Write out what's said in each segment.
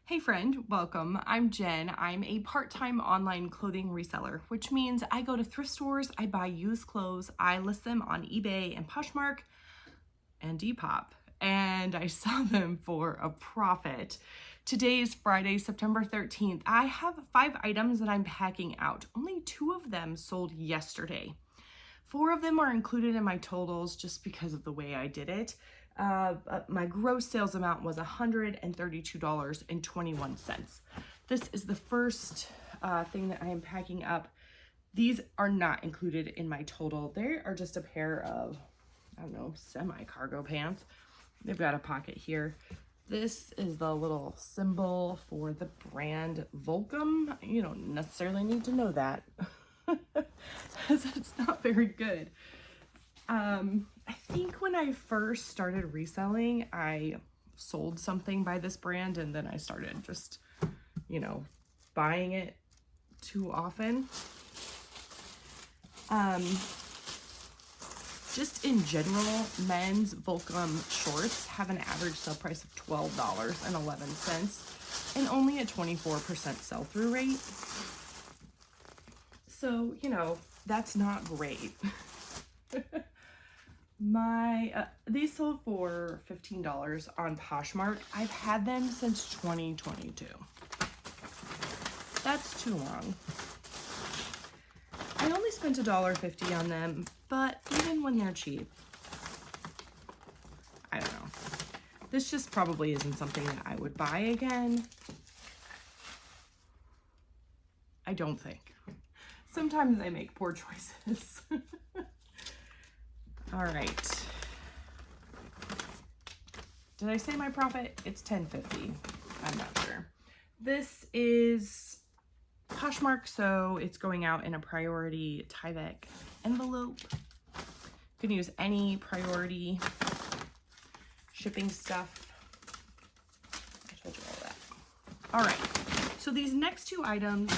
Hey friend, welcome. I'm Jen. I'm a part-time online clothing reseller, which means I go to thrift stores, I buy used clothes, I list them on eBay and Poshmark and Depop, and I sell them for a profit. Today is Friday, September 13th. I have 5 items that I'm packing out. Only 2 of them sold yesterday. 4 of them are included in my totals just because of the way I did it. My gross sales amount was $132.21. This is the first thing that I am packing up. These are not included in my total. They are just a pair of, I don't know, semi-cargo pants. They've got a pocket here. This is the little symbol for the brand Volcom. You don't necessarily need to know that. Because it's not very good. I think when I first started reselling, I sold something by this brand and then I started just, buying it too often. Just in general, men's Volcom shorts have an average sale price of $12.11 and only a 24% sell-through rate. So, that's not great. These sold for $15 on Poshmark. I've had them since 2022. That's too long. I only spent $1.50 on them, but even when they're cheap, I don't know. This just probably isn't something that I would buy again. I don't think. Sometimes I make poor choices. All right. Did I say my profit? It's $10.50. I'm not sure. This is Poshmark, so it's going out in a priority Tyvek envelope. You can use any priority shipping stuff. I told you all that. All right. So these next 2 items,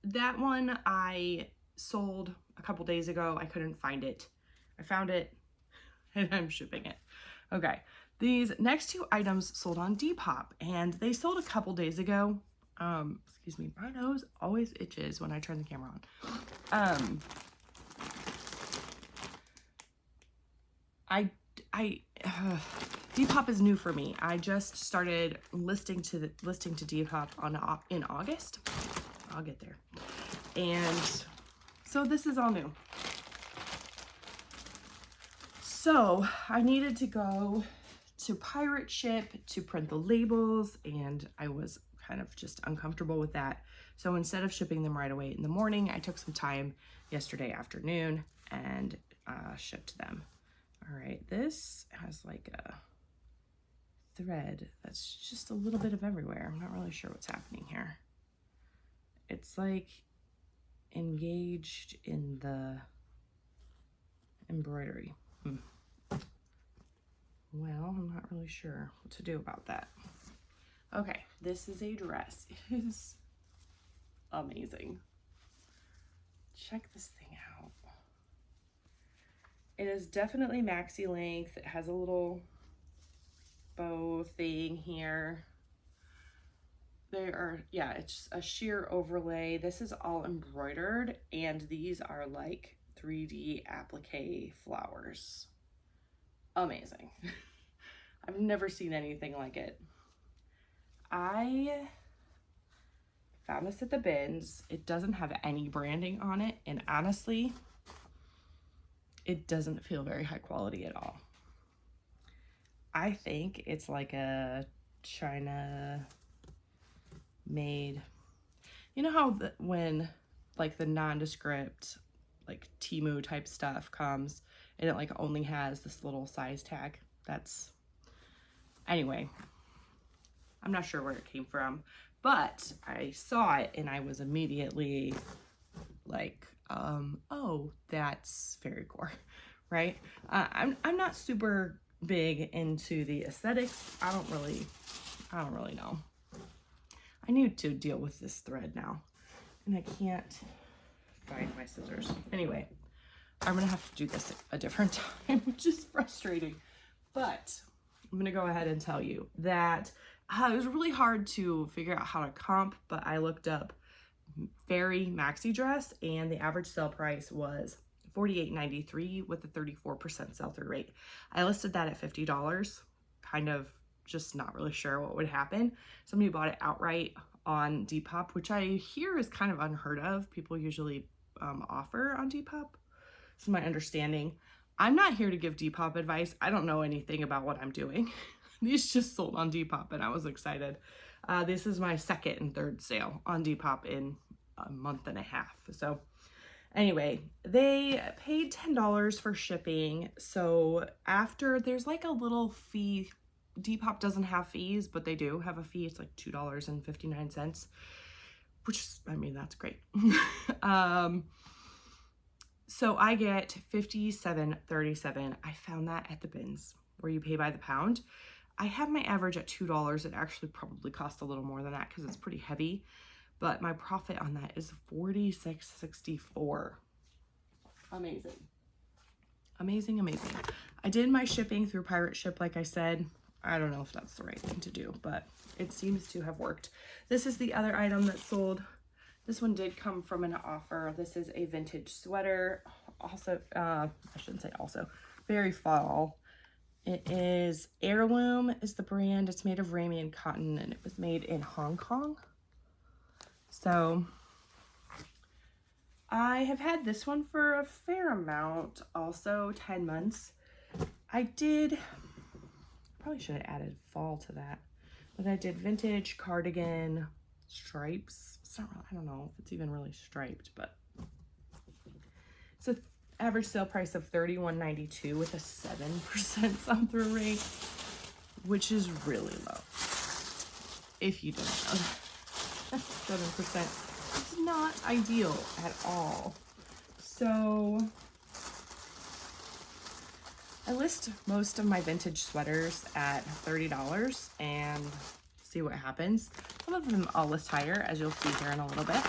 that one I sold a couple days ago. I couldn't find it. I found it and I'm shipping it. Okay. These next 2 items sold on Depop and they sold a couple days ago. Excuse me, my nose always itches when I turn the camera on. Depop is new for me. I just started listing to Depop in August. I'll get there. And so this is all new. So I needed to go to pirate ship to print the labels, and I was kind of just uncomfortable with that. So instead of shipping them right away in the morning, I took some time yesterday afternoon and shipped them. All right, this has like a thread that's just a little bit of everywhere. I'm not really sure what's happening here. It's like engaged in the embroidery. Well, I'm not really sure what to do about that. Okay, this is a dress. It is amazing. Check this thing out. It is definitely maxi length. It has a little bow thing here. It's a sheer overlay. This is all embroidered, and these are like 3D applique flowers. Amazing. I've never seen anything like it. I found this at the bins. It doesn't have any branding on it, and honestly, it doesn't feel very high quality at all. I think it's like a China made, you know how when like the nondescript like Temu type stuff comes and it like only has this little size tag? Anyway, I'm not sure where it came from, but I saw it and I was immediately like, oh, that's fairy core, right? I'm not super big into the aesthetics. I don't really know. I need to deal with this thread now, and I can't find my scissors. Anyway, I'm gonna have to do this a different time, which is frustrating. But I'm gonna go ahead and tell you that It was really hard to figure out how to comp, but I looked up Fairy maxi dress and the average sale price was $48.93 with a 34% sell-through rate. I listed that at $50, kind of just not really sure what would happen. Somebody bought it outright on Depop, which I hear is kind of unheard of. People usually offer on Depop. It's my understanding. I'm not here to give Depop advice. I don't know anything about what I'm doing. These just sold on Depop and I was excited. This is my second and third sale on Depop in a month and a half. So anyway, they paid $10 for shipping. So after, there's like a little fee. Depop doesn't have fees, but they do have a fee. It's like $2.59, which is, I mean, that's great. So I get $57.37. I found that at the bins where you pay by the pound. I have my average at $2. It actually probably costs a little more than that because it's pretty heavy, but my profit on that is $46.64. Amazing. Amazing, amazing. I did my shipping through Pirate Ship, like I said. I don't know if that's the right thing to do, but it seems to have worked. This is the other item that sold. This one did come from an offer. This is a vintage sweater. Also, I shouldn't say also, very fall. It is Heirloom is the brand. It's made of Ramian cotton and it was made in Hong Kong. So I have had this one for a fair amount, also 10 months. Probably should have added fall to that, but I did vintage cardigan stripes. It's not really, I don't know if it's even really striped, but it's a average sale price of $31.92 with a 7% sell-through rate, which is really low. If you don't know, 7% is not ideal at all. So I list most of my vintage sweaters at $30 and see what happens. Some of them I'll list higher, as you'll see here in a little bit.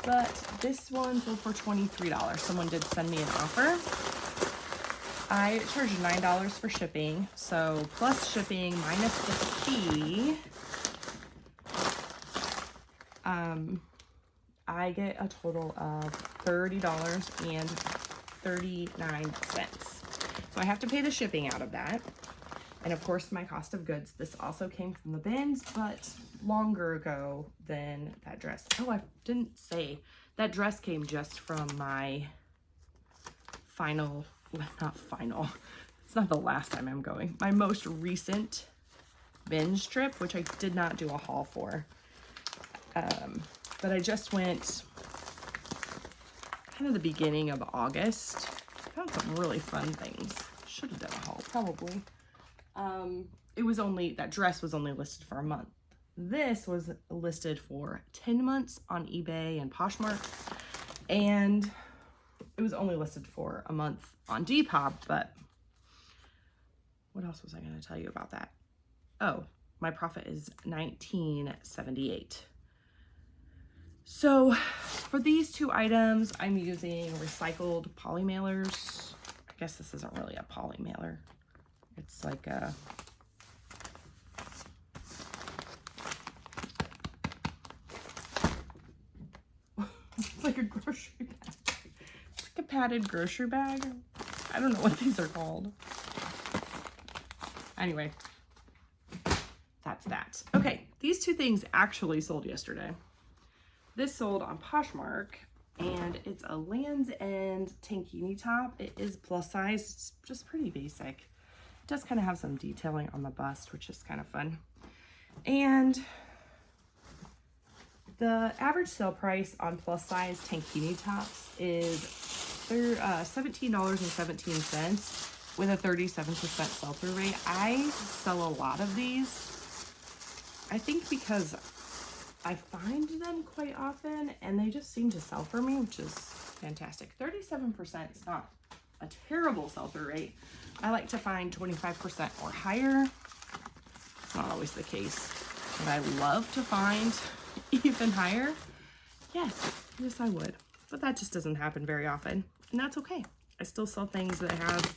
But this one sold for $23. Someone did send me an offer. I charged $9 for shipping, so plus shipping minus the fee, I get a total of $30.39. So I have to pay the shipping out of that. And of course my cost of goods. This also came from the bins, but longer ago than that dress. Oh, I didn't say that dress came just from my final, well, not final, it's not the last time I'm going, my most recent binge trip, which I did not do a haul for. But I just went kind of the beginning of August. Found some really fun things. Should have done a haul, probably. It was only, that dress was only listed for a month. This was listed for 10 months on eBay and Poshmark, and it was only listed for a month on Depop. But what else was I going to tell you about that? Oh, my profit is $19.78. So for these two items, I'm using recycled poly mailers. I guess this isn't really a poly mailer. It's like a, it's like a grocery bag. It's like a padded grocery bag. I don't know what these are called. Anyway, that's that. Okay, these two things actually sold yesterday. This sold on Poshmark, and it's a Land's End tankini top. It is plus size. It's just pretty basic. It does kind of have some detailing on the bust, which is kind of fun. And the average sale price on plus size tankini tops is $17.17 with a 37% sell-through rate. I sell a lot of these, I think because I find them quite often and they just seem to sell for me, which is fantastic. 37% is not a terrible sell-through rate. I like to find 25% or higher. It's not always the case, but I love to find even higher. Yes, I would, but that just doesn't happen very often, and that's okay. I still sell things that have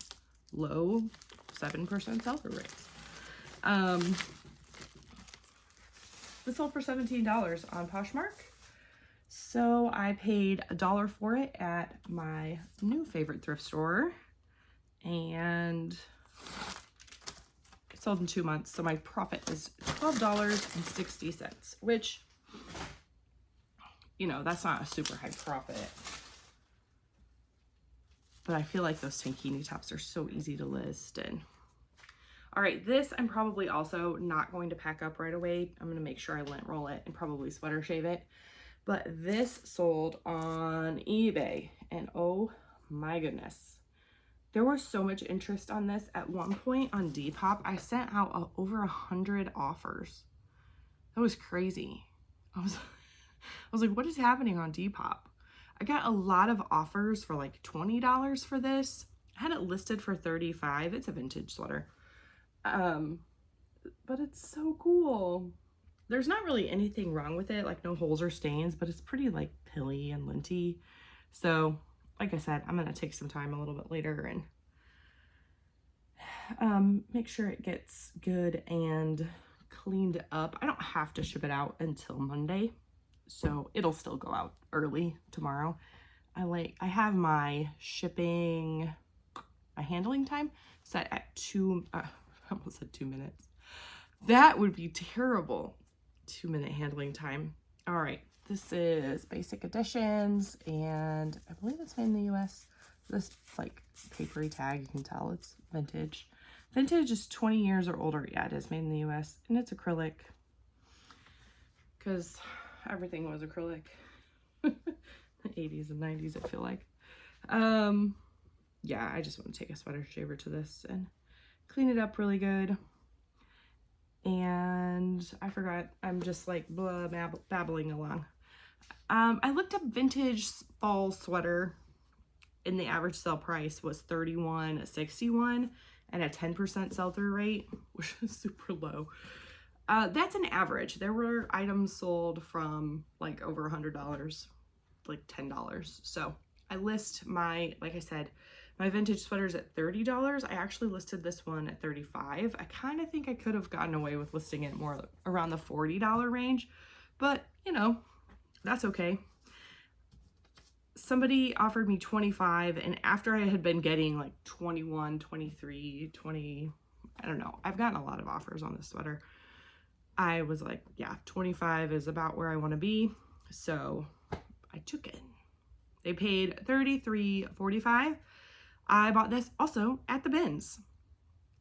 low 7% sell-through rates. This sold for $17 on Poshmark. So I paid $1 for it at my new favorite thrift store, and it sold in 2 months. So my profit is $12.60, which, you know, that's not a super high profit. But I feel like those tankini tops are so easy to list. And all right, this I'm probably also not going to pack up right away. I'm going to make sure I lint roll it and probably sweater shave it. But this sold on eBay, and oh my goodness, there was so much interest on this. At one point on Depop, I sent out over 100 offers. That was crazy. I was like, what is happening on Depop? I got a lot of offers for like $20 for this. I had it listed for $35. It's a vintage sweater. But it's so cool. There's not really anything wrong with it, like no holes or stains, but it's pretty like pilly and linty. So like I said, I'm gonna take some time a little bit later and make sure it gets good and cleaned up. I don't have to ship it out until Monday, so it'll still go out early tomorrow. I have my handling time set at I almost said 2 minutes. That would be terrible. 2-minute handling time. All right, this is Basic Editions, and I believe it's made in the US. This like papery tag, you can tell it's vintage. Vintage is 20 years or older. Yeah, it is made in the US, and it's acrylic because everything was acrylic. The 80s and 90s, I feel like. Yeah, I just want to take a sweater shaver to this and clean it up really good. And I forgot, I'm just like babbling along. I looked up vintage fall sweater, and the average sale price was $31.61 and a 10% sell-through rate, which is super low. That's an average. There were items sold from like over $100, like $10. So I list like I said, my vintage sweaters at $30. I actually listed this one at $35. I kind of think I could have gotten away with listing it more around the $40 range, but you know, that's okay. Somebody offered me $25, and after I had been getting like $21, $23, $20, I don't know, I've gotten a lot of offers on this sweater. I was like, yeah, $25 is about where I want to be. So I took it. They paid $33.45. I bought this also at the bins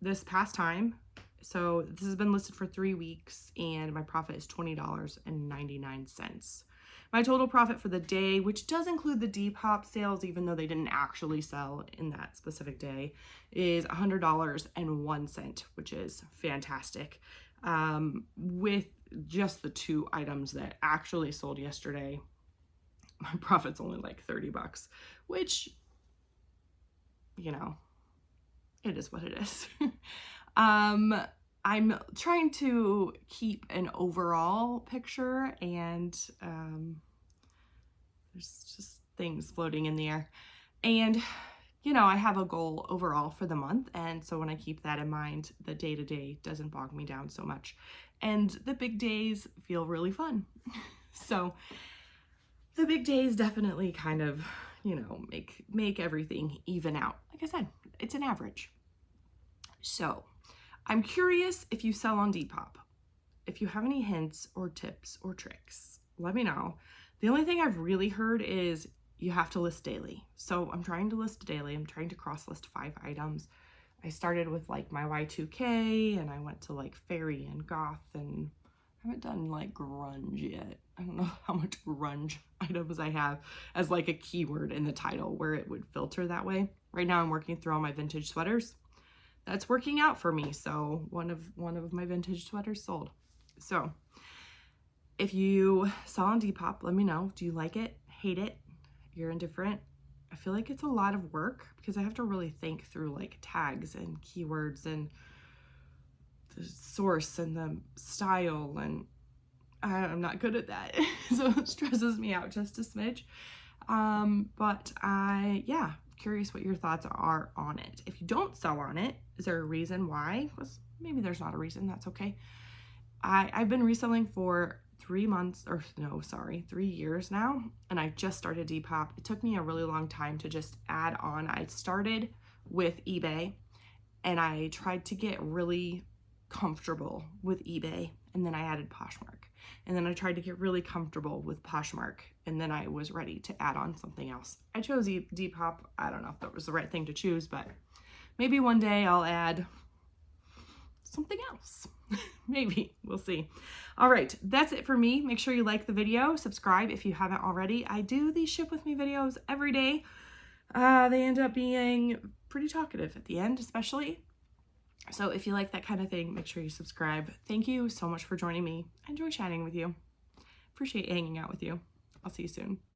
this past time. So this has been listed for 3 weeks, and my profit is $20.99. My total profit for the day, which does include the Depop sales, even though they didn't actually sell in that specific day, is $100.01, which is fantastic. With just the 2 items that actually sold yesterday, my profit's only like $30, which, you know, it is what it is. I'm trying to keep an overall picture, and there's just things floating in the air. And, you know, I have a goal overall for the month, and so when I keep that in mind, the day-to-day doesn't bog me down so much. And the big days feel really fun. So the big days definitely kind of, you know, make everything even out. Like I said, it's an average. So I'm curious if you sell on Depop. If you have any hints or tips or tricks, let me know. The only thing I've really heard is you have to list daily. So I'm trying to list daily. I'm trying to cross list 5 items. I started with like my Y2K, and I went to like fairy and goth, and I haven't done like grunge yet. I don't know how much grunge items I have as like a keyword in the title where it would filter that way. Right now I'm working through all my vintage sweaters. That's working out for me. So one of my vintage sweaters sold. So if you sell on Depop, let me know. Do you like it? Hate it? You're indifferent? I feel like it's a lot of work because I have to really think through like tags and keywords and the source and the style, and I'm not good at that. So it stresses me out just a smidge. But yeah, curious what your thoughts are on it. If you don't sell on it, is there a reason why? Maybe there's not a reason, that's okay. I've been reselling for 3 months, or no, sorry, 3 years now, and I just started Depop. It took me a really long time to just add on. I started with eBay, and I tried to get really comfortable with eBay, and then I added Poshmark. And then I tried to get really comfortable with Poshmark, and then I was ready to add on something else. I chose Depop. I don't know if that was the right thing to choose, but maybe one day I'll add something else. Maybe, we'll see. All right, that's it for me. Make sure you like the video, subscribe if you haven't already. I do these ship with me videos every day. They end up being pretty talkative at the end, especially. So if you like that kind of thing, make sure you subscribe. Thank you so much for joining me. I enjoy chatting with you. Appreciate hanging out with you. I'll see you soon.